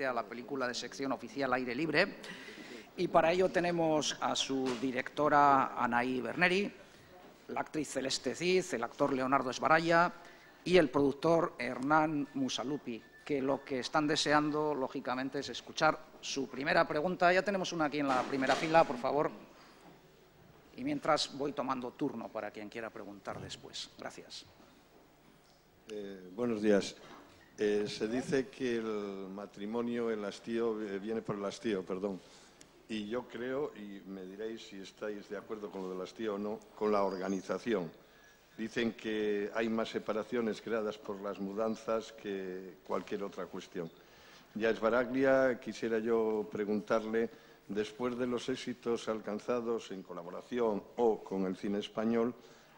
a la película de sección oficial Aire Libre, y para ello tenemos a su directora Anaí Berneri, la actriz Celeste Cid, el actor Leonardo Esbaraya y el productor Hernán Musalupi, que lo que están deseando, lógicamente, es escuchar su primera pregunta. Ya tenemos una aquí en la primera fila, por favor. Y mientras voy tomando turno para quien quiera preguntar después. Gracias. Buenos días. Se dice que el matrimonio, el hastío, viene por el hastío, perdón. Y yo creo, y me diréis si estáis de acuerdo con lo del hastío o no, con la organización. Dicen que hay más separaciones creadas por las mudanzas que cualquier otra cuestión. Ya Esbaraglia, quisiera yo preguntarle, después de los éxitos alcanzados en colaboración o con el cine español,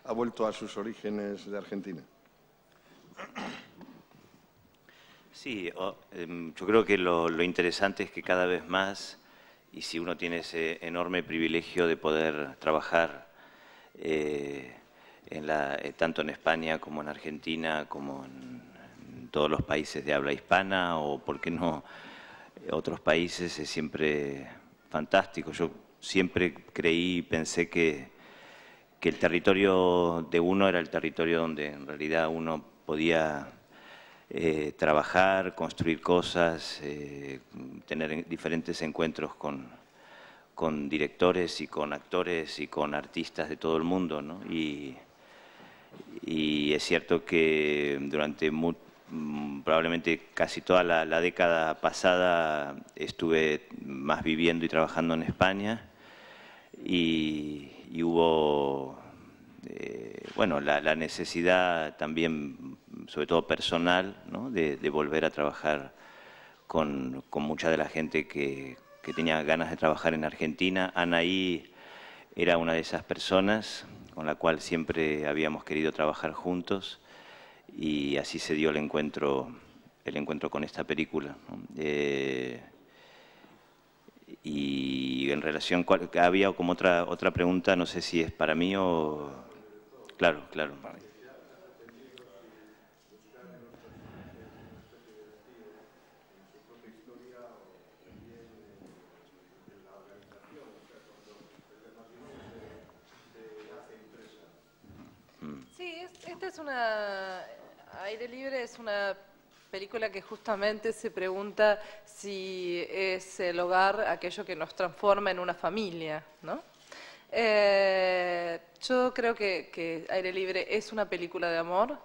¿ha vuelto a sus orígenes de Argentina? Sí, yo creo que lo interesante es que cada vez más, y si uno tiene ese enorme privilegio de poder trabajar tanto en España como en Argentina, como en todos los países de habla hispana, o por qué no otros países, es siempre fantástico. Yo siempre creí y pensé que el territorio de uno era el territorio donde en realidad uno podía trabajar, construir cosas, tener diferentes encuentros con directores y con actores y con artistas de todo el mundo, ¿no? Y es cierto que durante probablemente casi toda la década pasada estuve más viviendo y trabajando en España y hubo bueno, la necesidad también, sobre todo personal, ¿no? de volver a trabajar con mucha de la gente que tenía ganas de trabajar en Argentina. Anaí era una de esas personas con la cual siempre habíamos querido trabajar juntos y así se dio el encuentro con esta película, ¿no? Y en relación, había como otra pregunta, no sé si es para mí o... Claro, claro. Sí, esta es una... Aire Libre es una película que justamente se pregunta si es el hogar aquello que nos transforma en una familia, ¿no? Yo creo que Aire Libre es una película de amor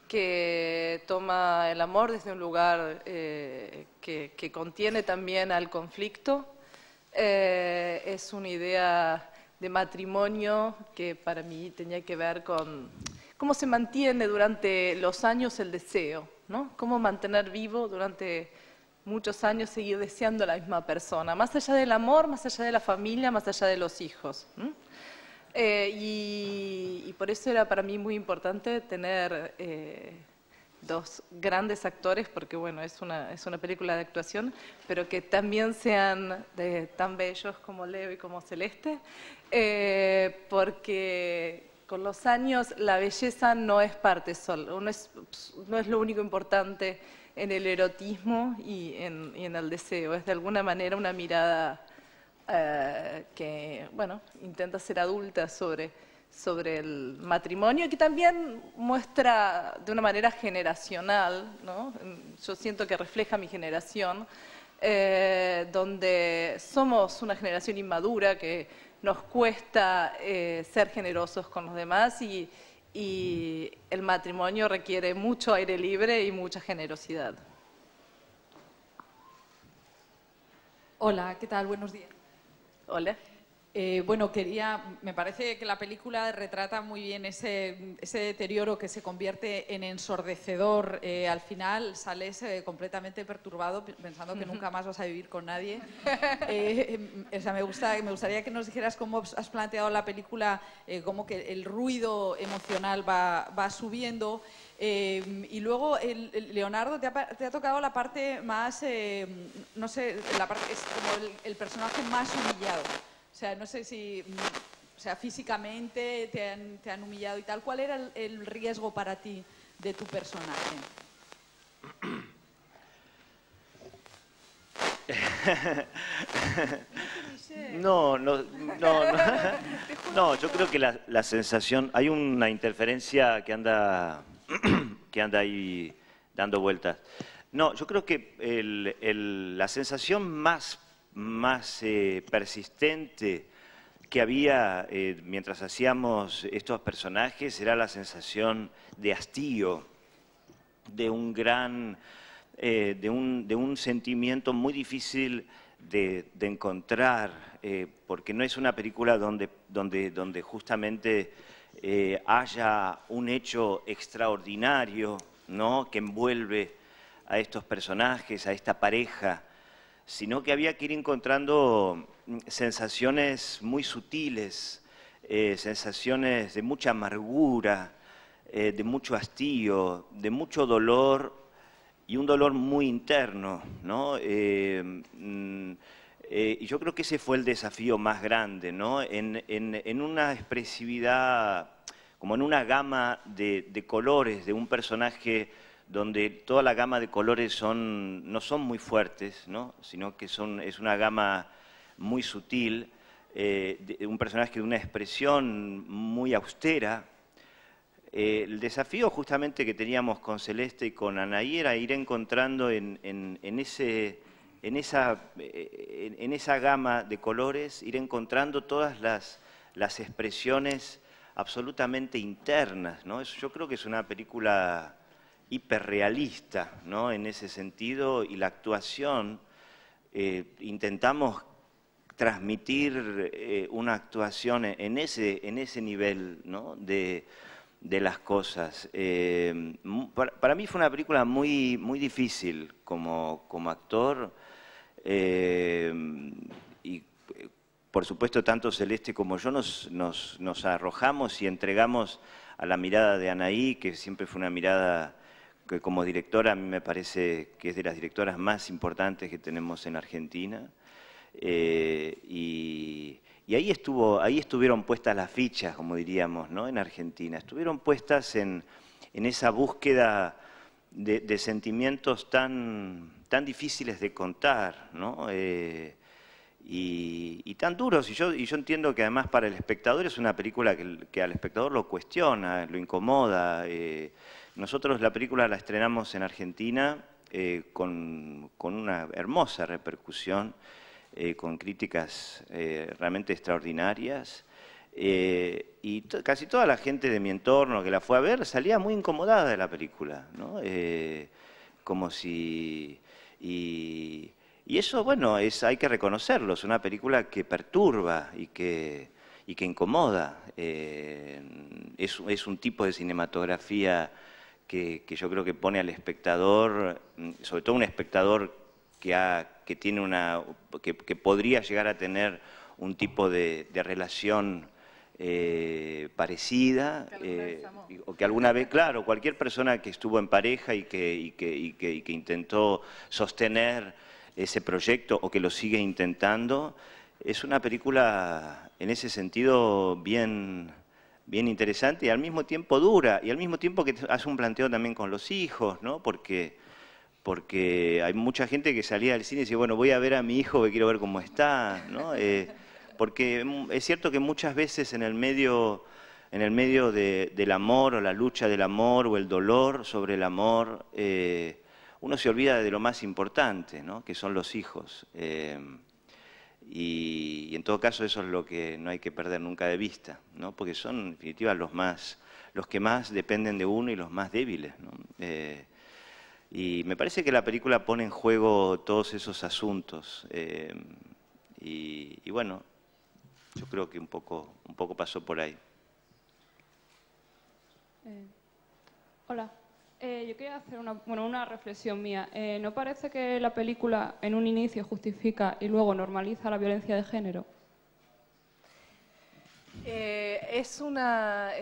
que toma el amor desde un lugar que contiene también al conflicto. Es una idea de matrimonio que para mí tenía que ver con cómo se mantiene durante los años el deseo, ¿no? Cómo mantener vivo durante muchos años, seguir deseando a la misma persona, más allá del amor, más allá de la familia, más allá de los hijos. Y por eso era para mí muy importante tener dos grandes actores, porque bueno, es una película de actuación, pero que también sean tan bellos como Leo y como Celeste, porque con los años la belleza no es parte solo, no es lo único importante en el erotismo y en el deseo, es de alguna manera una mirada que, bueno, intenta ser adulta sobre el matrimonio y que también muestra de una manera generacional, ¿no? Yo siento que refleja mi generación, donde somos una generación inmadura que nos cuesta ser generosos con los demás y el matrimonio requiere mucho aire libre y mucha generosidad. Hola, ¿qué tal? Buenos días. Hola. Bueno, me parece que la película retrata muy bien ese deterioro que se convierte en ensordecedor. Al final sales completamente perturbado pensando que nunca más vas a vivir con nadie. O sea, me gustaría que nos dijeras cómo has planteado la película, cómo que el ruido emocional va subiendo. Y luego, Leonardo, te ha tocado la parte más, no sé, es como el personaje más humillado. O sea, no sé si, o sea, físicamente te han humillado y tal. ¿Cuál era el riesgo para ti de tu personaje? No, yo creo que la sensación, hay una interferencia que anda ahí dando vueltas. No, yo creo que la sensación más persistente que había mientras hacíamos estos personajes era la sensación de hastío, de un sentimiento muy difícil de encontrar, porque no es una película donde justamente haya un hecho extraordinario, ¿no?, que envuelve a estos personajes, a esta pareja, sino que había que ir encontrando sensaciones muy sutiles, sensaciones de mucha amargura, de mucho hastío, de mucho dolor, y un dolor muy interno, ¿no? Y yo creo que ese fue el desafío más grande, ¿no? En una expresividad, como en una gama de colores de un personaje donde toda la gama de colores no son muy fuertes, ¿no?, sino que es una gama muy sutil, un personaje de una expresión muy austera. El desafío justamente que teníamos con Celeste y con Anaí era ir encontrando en esa gama de colores, ir encontrando todas las expresiones absolutamente internas, ¿no? Yo creo que es una película hiperrealista, ¿no?, en ese sentido, y la actuación, intentamos transmitir una actuación en ese nivel, ¿no?, de las cosas. Para mí fue una película muy difícil como actor, y por supuesto tanto Celeste como yo nos arrojamos y entregamos a la mirada de Anaí, que siempre fue una mirada que como directora a mí me parece que es de las directoras más importantes que tenemos en Argentina. Y ahí estuvieron puestas las fichas, como diríamos, ¿no?, en Argentina. Estuvieron puestas en esa búsqueda de sentimientos tan difíciles de contar, ¿no?, y tan duros. Y yo entiendo que además para el espectador es una película que al espectador lo cuestiona, lo incomoda. Nosotros la película la estrenamos en Argentina con una hermosa repercusión, con críticas realmente extraordinarias, y casi toda la gente de mi entorno que la fue a ver salía muy incomodada de la película, ¿no? Como si... Y eso, bueno, hay que reconocerlo, es una película que perturba y que incomoda. Es un tipo de cinematografía que yo creo que pone al espectador, sobre todo un espectador que tiene que podría llegar a tener un tipo de relación parecida, o que alguna vez, claro, cualquier persona que estuvo en pareja y que intentó sostener ese proyecto o que lo sigue intentando, es una película en ese sentido bien interesante y al mismo tiempo dura, y al mismo tiempo que hace un planteo también con los hijos, ¿no? Porque hay mucha gente que salía del cine y decía, bueno, voy a ver a mi hijo que quiero ver cómo está, ¿no? Porque es cierto que muchas veces en el medio del amor, o la lucha del amor, o el dolor sobre el amor, uno se olvida de lo más importante, ¿no?, que son los hijos. Y en todo caso eso es lo que no hay que perder nunca de vista, ¿no?, porque son en definitiva los que más dependen de uno y los más débiles, ¿no? Y me parece que la película pone en juego todos esos asuntos, y bueno, yo creo que un poco pasó por ahí. Hola, yo quería hacer una reflexión mía. ¿No parece que la película en un inicio justifica y luego normaliza la violencia de género? Es una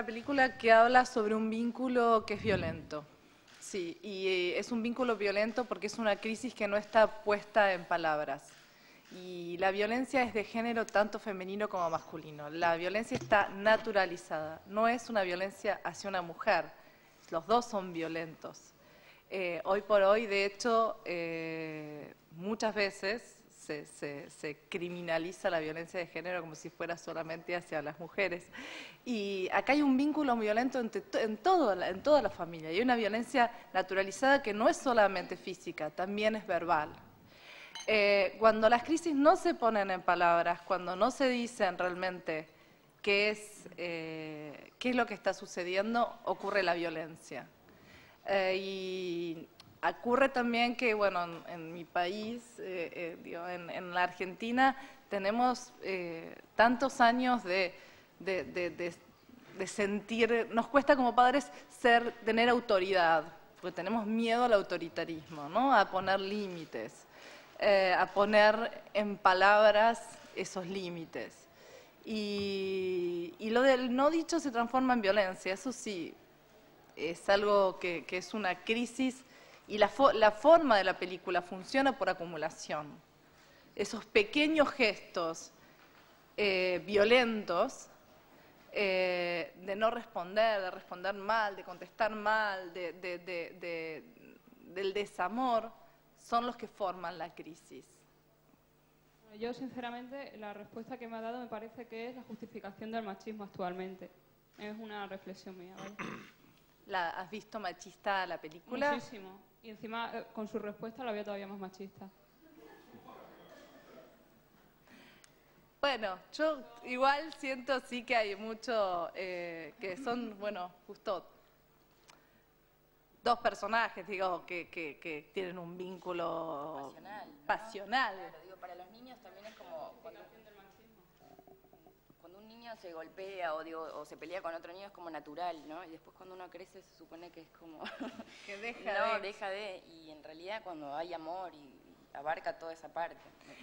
película que habla sobre un vínculo que es violento. Sí, y es un vínculo violento porque es una crisis que no está puesta en palabras. Y la violencia es de género tanto femenino como masculino. La violencia está naturalizada, no es una violencia hacia una mujer, los dos son violentos. Hoy por hoy, de hecho, muchas veces se criminaliza la violencia de género como si fuera solamente hacia las mujeres. Y acá hay un vínculo violento en toda la familia. Y hay una violencia naturalizada que no es solamente física, también es verbal. Cuando las crisis no se ponen en palabras, cuando no se dicen realmente qué es lo que está sucediendo, ocurre la violencia. Y ocurre también que, bueno, en mi país, en la Argentina, tenemos tantos años de sentir, nos cuesta como padres tener autoridad, porque tenemos miedo al autoritarismo, ¿no? A poner límites, a poner en palabras esos límites. Y lo del no dicho se transforma en violencia, eso sí, es algo que es una crisis. Y la forma de la película funciona por acumulación. Esos pequeños gestos violentos de no responder, de responder mal, de contestar mal, del desamor, son los que forman la crisis. Yo, sinceramente, la respuesta que me ha dado me parece que es la justificación del machismo actualmente. Es una reflexión mía, ¿vale? ¿Has visto machista la película? Muchísimo. Y encima, con su respuesta, la veo todavía más machista. Bueno, yo igual siento sí que hay mucho, que son, bueno, justo dos personajes, digo, que tienen un vínculo pasional. Claro, digo, para los niños también es como cuando un niño se golpea o se pelea con otro niño es como natural, ¿no? Y después cuando uno crece se supone que es como que deja de. Y en realidad cuando hay amor y abarca toda esa parte.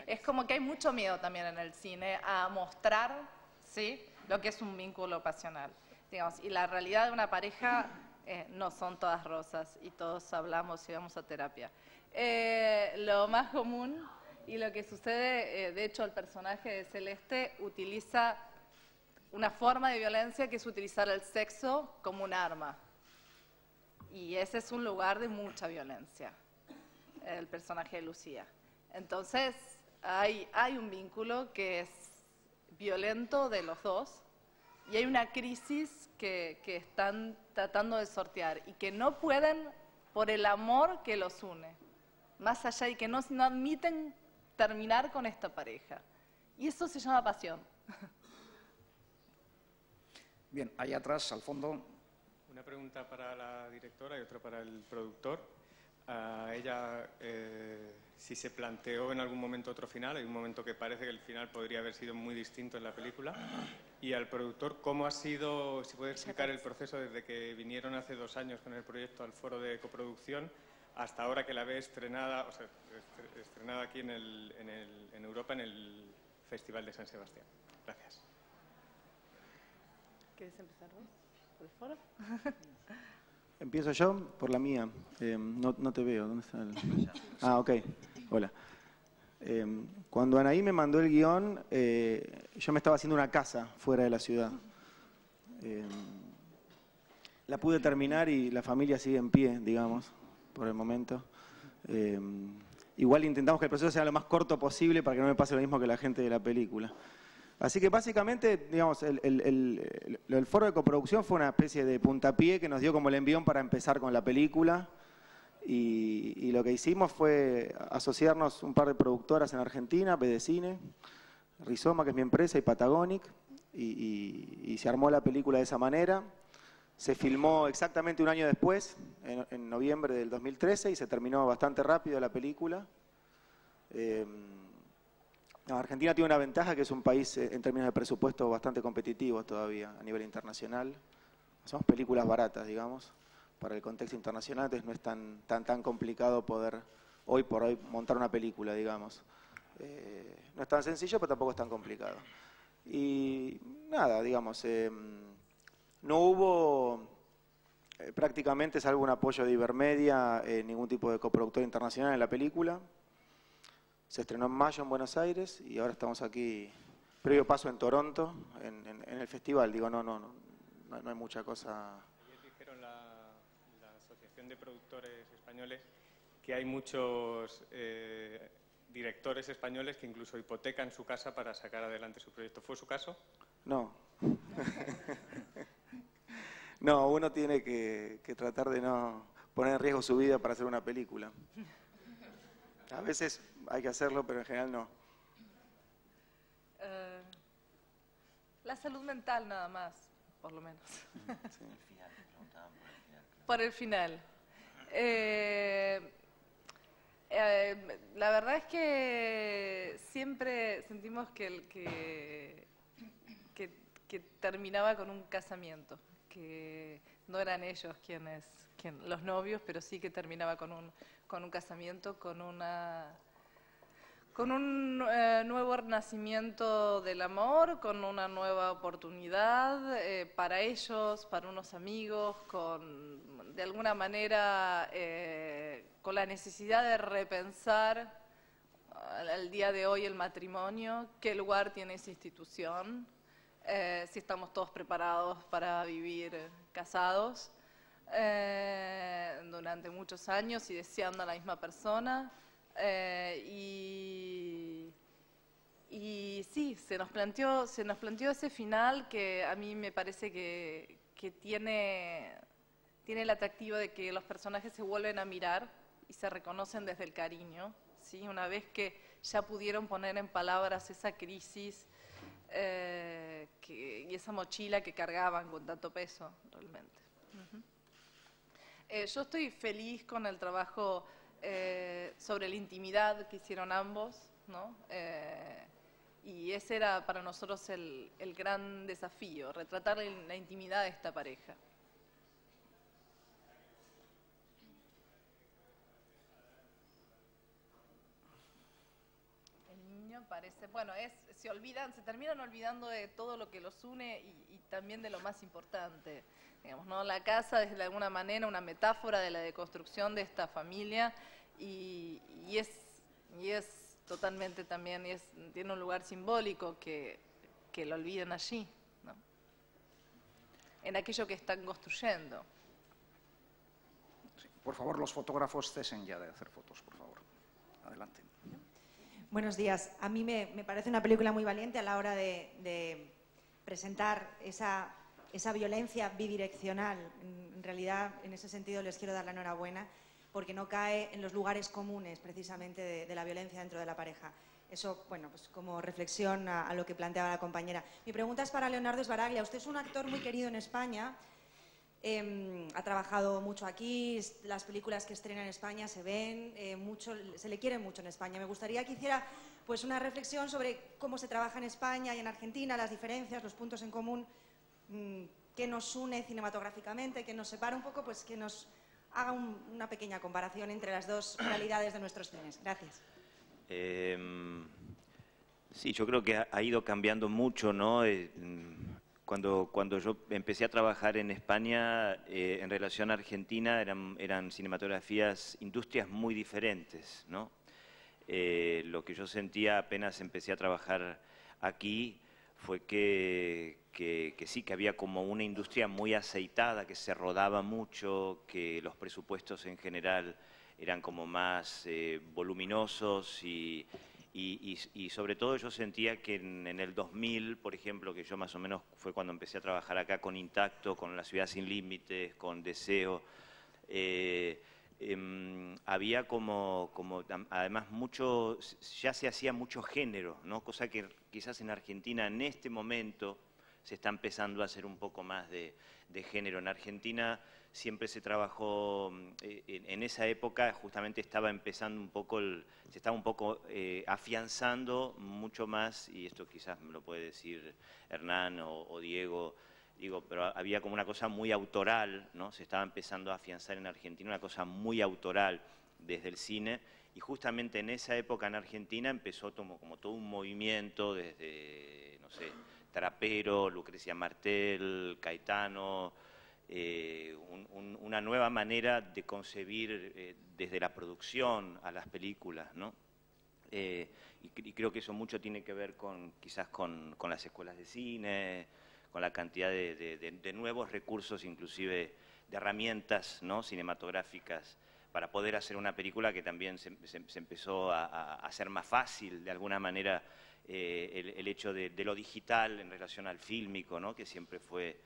Es como que hay mucho miedo también en el cine a mostrar, ¿sí?, lo que es un vínculo pasional. Digamos, y la realidad de una pareja no son todas rosas y todos hablamos y vamos a terapia. Lo más común y lo que sucede, de hecho el personaje de Celeste utiliza una forma de violencia que es utilizar el sexo como un arma. Y ese es un lugar de mucha violencia, el personaje de Lucía. Entonces, hay un vínculo que es violento de los dos y hay una crisis que están tratando de sortear y que no pueden por el amor que los une, más allá y que no admiten terminar con esta pareja. Y eso se llama pasión. Bien, ahí atrás, al fondo. Una pregunta para la directora y otra para el productor. A ella, si se planteó en algún momento otro final, hay un momento que parece que el final podría haber sido muy distinto en la película. Y al productor, ¿cómo ha sido, si puede explicar el proceso desde que vinieron hace 2 años con el proyecto al foro de coproducción hasta ahora que la ve estrenada, o sea, estrenada aquí en Europa en el Festival de San Sebastián? Gracias. ¿Quieres empezar vos? ¿Por el foro? Empiezo yo por la mía. No te veo. ¿Dónde está el...? Ah, ok. Hola. Cuando Anaí me mandó el guión, yo me estaba haciendo una casa fuera de la ciudad. La pude terminar y la familia sigue en pie, digamos, por el momento. Igual intentamos que el proceso sea lo más corto posible para que no me pase lo mismo que la gente de la película. Así que básicamente, digamos, el foro de coproducción fue una especie de puntapié que nos dio como el envión para empezar con la película y lo que hicimos fue asociarnos un par de productoras en Argentina, BDCine, Rizoma, que es mi empresa, y Patagonic, y se armó la película de esa manera. Se filmó exactamente un año después, en noviembre del 2013, y se terminó bastante rápido la película. Argentina tiene una ventaja que es un país en términos de presupuesto bastante competitivo todavía a nivel internacional. Hacemos películas baratas, digamos, para el contexto internacional, entonces no es tan complicado poder hoy por hoy montar una película, digamos. No es tan sencillo, pero tampoco es tan complicado. Y nada, digamos, no hubo prácticamente, salvo un apoyo de Ibermedia, ningún tipo de coproductor internacional en la película. Se estrenó en mayo en Buenos Aires y ahora estamos aquí, previo paso en Toronto, en el festival. Digo, no hay mucha cosa. Ayer dijeron la Asociación de Productores Españoles que hay muchos directores españoles que incluso hipotecan su casa para sacar adelante su proyecto. ¿Fue su caso? No. No, uno tiene que tratar de no poner en riesgo su vida para hacer una película. A veces hay que hacerlo, pero en general no. La salud mental nada más, por lo menos. Sí. Por el final. La verdad es que siempre sentimos que terminaba con un casamiento, que no eran ellos los novios, pero sí que terminaba con un casamiento, con un nuevo renacimiento del amor, con una nueva oportunidad para ellos, para unos amigos, de alguna manera con la necesidad de repensar al día de hoy el matrimonio, qué lugar tiene esa institución, si estamos todos preparados para vivir casados durante muchos años y deseando a la misma persona. Y sí, se nos planteó ese final que a mí me parece que tiene el atractivo de que los personajes se vuelven a mirar y se reconocen desde el cariño, ¿sí? Una vez que ya pudieron poner en palabras esa crisis y esa mochila que cargaban con tanto peso, realmente. Yo estoy feliz con el trabajo sobre la intimidad que hicieron ambos, ¿no? Y ese era para nosotros el gran desafío, retratar la intimidad de esta pareja. El niño parece, bueno, se terminan olvidando de todo lo que los une y también de lo más importante. Digamos, ¿no? La casa es de alguna manera una metáfora de la deconstrucción de esta familia y es totalmente también, tiene un lugar simbólico que lo olviden allí, ¿no? En aquello que están construyendo. Sí, por favor, los fotógrafos cesen ya de hacer fotos, por favor. Adelante. Buenos días. A mí me parece una película muy valiente a la hora de presentar esa violencia bidireccional. En realidad, en ese sentido, les quiero dar la enhorabuena porque no cae en los lugares comunes, precisamente, de la violencia dentro de la pareja. Eso, bueno, pues como reflexión a lo que planteaba la compañera. Mi pregunta es para Leonardo Sbaraglia. Usted es un actor muy querido en España, ha trabajado mucho aquí, las películas que estrena en España se ven, se le quiere mucho en España. Me gustaría que hiciera pues una reflexión sobre cómo se trabaja en España y en Argentina, las diferencias, los puntos en común, qué nos une cinematográficamente, qué nos separa un poco, pues que nos haga una pequeña comparación entre las dos realidades de nuestros cines. Gracias. Sí, yo creo que ha ido cambiando mucho, ¿no? Cuando yo empecé a trabajar en España, en relación a Argentina, eran cinematografías, industrias muy diferentes, ¿no? Lo que yo sentía apenas empecé a trabajar aquí fue que sí, que había como una industria muy aceitada, que se rodaba mucho, que los presupuestos en general eran como más voluminosos y sobre todo yo sentía que en el 2000, por ejemplo, que yo más o menos fue cuando empecé a trabajar acá con Intacto, con La Ciudad Sin Límites, con Deseo, había como además ya se hacía mucho género, ¿no? Cosa que quizás en Argentina en este momento se está empezando a hacer un poco más de género. En Argentina siempre se trabajó, en esa época justamente estaba empezando un poco, se estaba un poco afianzando mucho más, y esto quizás me lo puede decir Hernán o Diego, pero había como una cosa muy autoral, ¿no? Se estaba empezando a afianzar en Argentina una cosa muy autoral desde el cine, y justamente en esa época en Argentina empezó como todo un movimiento desde, no sé, Trapero, Lucrecia Martel, Caetano, una nueva manera de concebir desde la producción a las películas, ¿no? Y creo que eso mucho tiene que ver quizás con las escuelas de cine, con la cantidad de nuevos recursos, inclusive de herramientas, ¿no? Cinematográficas para poder hacer una película que también se empezó a hacer más fácil, de alguna manera, el hecho de lo digital en relación al fílmico, ¿no? Que siempre fue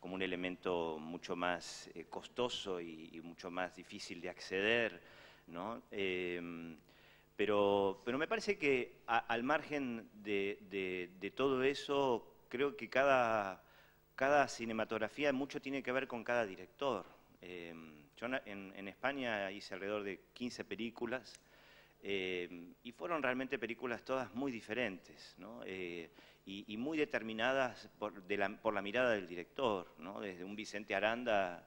como un elemento mucho más costoso y mucho más difícil de acceder, ¿no? Pero me parece que al margen de todo eso, creo que cada cinematografía mucho tiene que ver con cada director. Yo en España hice alrededor de 15 películas y fueron realmente películas todas muy diferentes, ¿no? Y muy determinadas por la mirada del director, ¿no? Desde un Vicente Aranda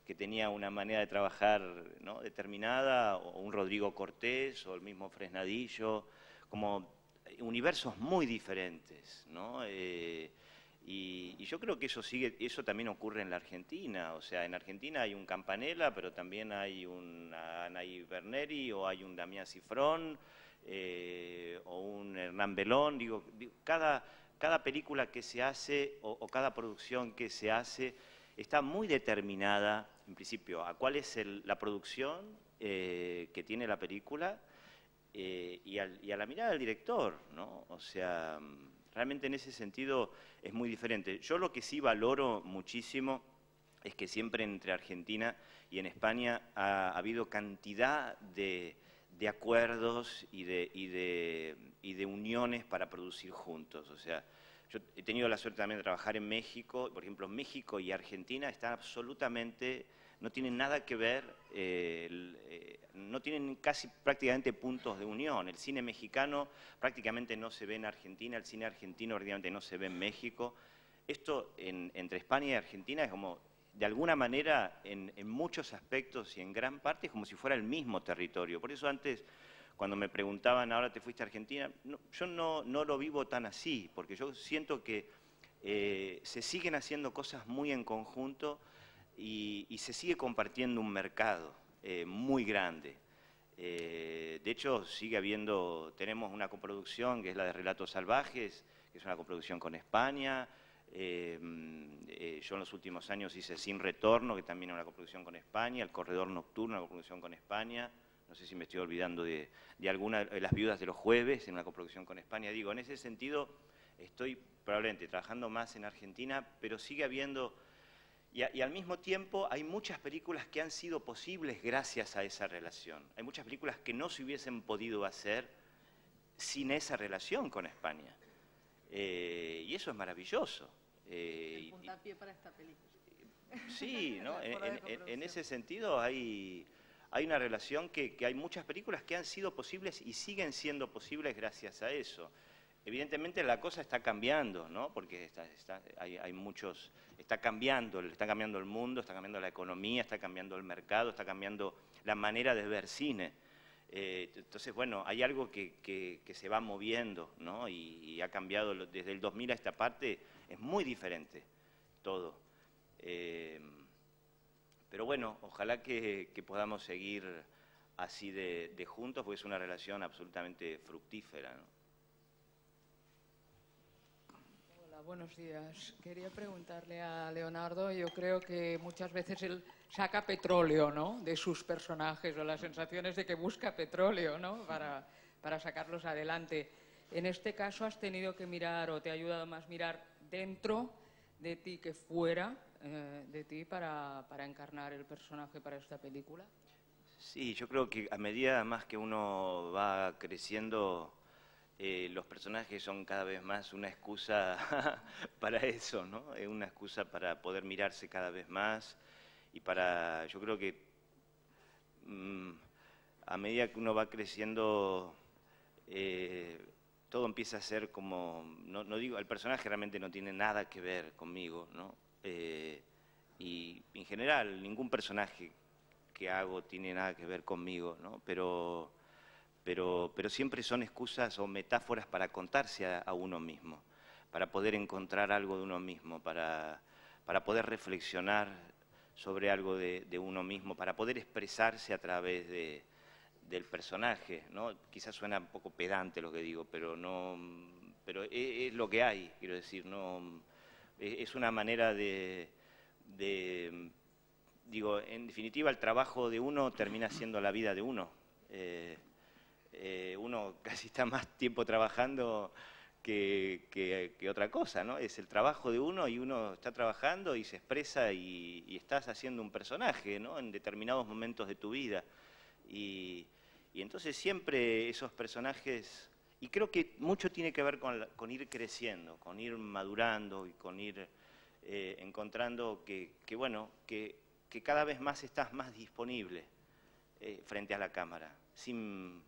que tenía una manera de trabajar, ¿no?, determinada, o un Rodrigo Cortés, o el mismo Fresnadillo, como universos muy diferentes, ¿no? Y yo creo que eso también ocurre en la Argentina. O sea, en Argentina hay un Campanella, pero también hay un Anaí Berneri, o hay un Damián Cifrón, o un Hernán Belón. Digo, cada película que se hace, o cada producción que se hace, está muy determinada, en principio, a cuál es la producción que tiene la película y a la mirada del director, ¿no? O sea, realmente en ese sentido es muy diferente. Yo lo que sí valoro muchísimo es que siempre entre Argentina y en España ha habido cantidad de acuerdos y de uniones para producir juntos. O sea, yo he tenido la suerte también de trabajar en México. Por ejemplo, México y Argentina están absolutamente, no tienen nada que ver, no tienen casi prácticamente puntos de unión. El cine mexicano prácticamente no se ve en Argentina, el cine argentino prácticamente no se ve en México. Esto entre España y Argentina es como, de alguna manera, en muchos aspectos y en gran parte, es como si fuera el mismo territorio. Por eso antes, cuando me preguntaban, ahora te fuiste a Argentina, yo no lo vivo tan así, porque yo siento que se siguen haciendo cosas muy en conjunto y se sigue compartiendo un mercado muy grande. De hecho, tenemos una coproducción que es la de Relatos Salvajes, que es una coproducción con España. Yo en los últimos años hice Sin Retorno, que también es una coproducción con España, El Corredor Nocturno, una coproducción con España. No sé si me estoy olvidando de alguna de Las Viudas de los Jueves, en una coproducción con España. Digo, en ese sentido estoy probablemente trabajando más en Argentina, pero sigue habiendo, y al mismo tiempo hay muchas películas que han sido posibles gracias a esa relación. Hay muchas películas que no se hubiesen podido hacer sin esa relación con España. Y eso es maravilloso. El puntapié para esta película. Sí, ¿no? En ese sentido hay una relación que hay muchas películas que han sido posibles y siguen siendo posibles gracias a eso. Evidentemente la cosa está cambiando, ¿no? Porque está cambiando el mundo, está cambiando la economía, está cambiando el mercado, está cambiando la manera de ver cine. Entonces, bueno, hay algo que se va moviendo, ¿no? Y ha cambiado desde el 2000 a esta parte, es muy diferente todo. Pero bueno, ojalá que podamos seguir así de juntos, porque es una relación absolutamente fructífera, ¿no? Hola, buenos días. Quería preguntarle a Leonardo, yo creo que muchas veces él saca petróleo, ¿no?, de sus personajes, o la sensación es de que busca petróleo, ¿no?, para sacarlos adelante. En este caso has tenido que mirar, o te ha ayudado más mirar dentro de ti que fuera de ti para encarnar el personaje para esta película. Sí, yo creo que a medida más que uno va creciendo, los personajes son cada vez más una excusa para eso, ¿no? Es una excusa para poder mirarse cada vez más y yo creo que a medida que uno va creciendo, todo empieza a ser como, no digo, el personaje realmente no tiene nada que ver conmigo, ¿no? Y en general ningún personaje que hago tiene nada que ver conmigo, ¿no? Pero siempre son excusas o metáforas para contarse a uno mismo, para poder encontrar algo de uno mismo, para poder reflexionar sobre algo de uno mismo, para poder expresarse a través del personaje, ¿no? Quizás suena un poco pedante lo que digo, pero es lo que hay, quiero decir, no es una manera de digo, en definitiva el trabajo de uno termina siendo la vida de uno. Uno casi está más tiempo trabajando que otra cosa, ¿no? Es el trabajo de uno y uno está trabajando y se expresa y estás haciendo un personaje, ¿no? En determinados momentos de tu vida. Y entonces siempre esos personajes, y creo que mucho tiene que ver con ir creciendo, con ir madurando y con ir encontrando que cada vez más estás más disponible frente a la cámara, sin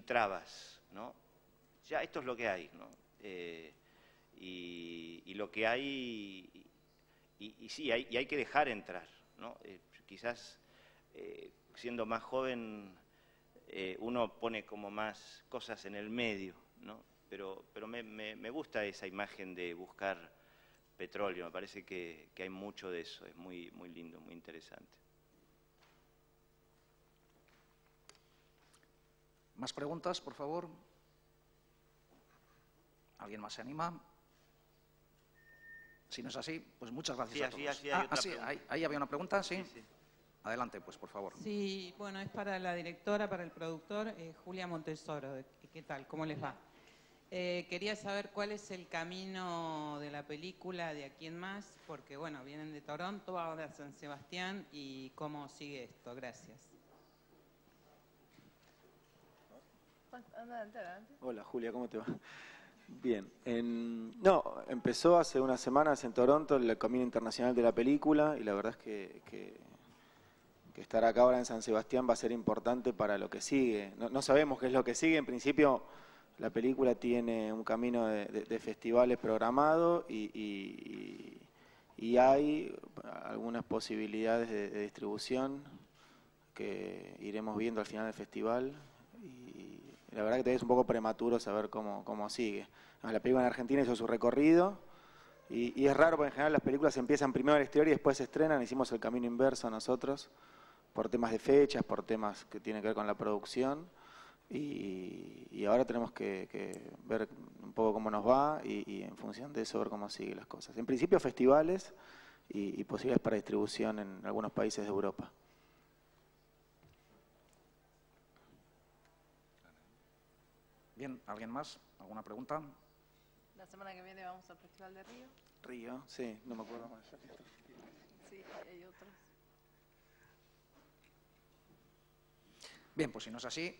trabas, ¿no? Ya esto es lo que hay, ¿no? Y lo que hay, y sí, hay que dejar entrar, ¿no? Quizás siendo más joven uno pone como más cosas en el medio, ¿no? Pero me gusta esa imagen de buscar petróleo, me parece que hay mucho de eso, es muy, muy lindo, muy interesante. ¿Más preguntas, por favor? ¿Alguien más se anima? Si no es así, pues muchas gracias a todos. Ahí había una pregunta, ¿sí? Sí. Adelante, pues, por favor. Sí, bueno, es para la directora, para el productor, Julia Montesoro. ¿Qué tal? ¿Cómo les va? Quería saber cuál es el camino de la película de aquí en más, porque, bueno, vienen de Toronto, ahora de San Sebastián, y cómo sigue esto. Gracias. Hola, Julia, ¿cómo te va? Bien. Empezó hace unas semanas en Toronto el Camino Internacional de la Película, y la verdad es que estar acá ahora en San Sebastián va a ser importante para lo que sigue. No sabemos qué es lo que sigue. En principio, la película tiene un camino de festivales programado y hay algunas posibilidades de distribución que iremos viendo al final del festival. Y la verdad que todavía es un poco prematuro saber cómo sigue. La película en Argentina hizo su recorrido y es raro porque en general las películas empiezan primero al exterior y después se estrenan. Hicimos el camino inverso nosotros, por temas de fechas, por temas que tienen que ver con la producción, y ahora tenemos que ver un poco cómo nos va y en función de eso ver cómo siguen las cosas. En principio festivales y posibilidades para distribución en algunos países de Europa. Bien, ¿alguien más? ¿Alguna pregunta? La semana que viene vamos al Festival de Río. Río, sí, no me acuerdo más. Sí, hay otros. Bien, pues si no es así,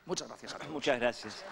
muchas gracias a todos. Muchas gracias.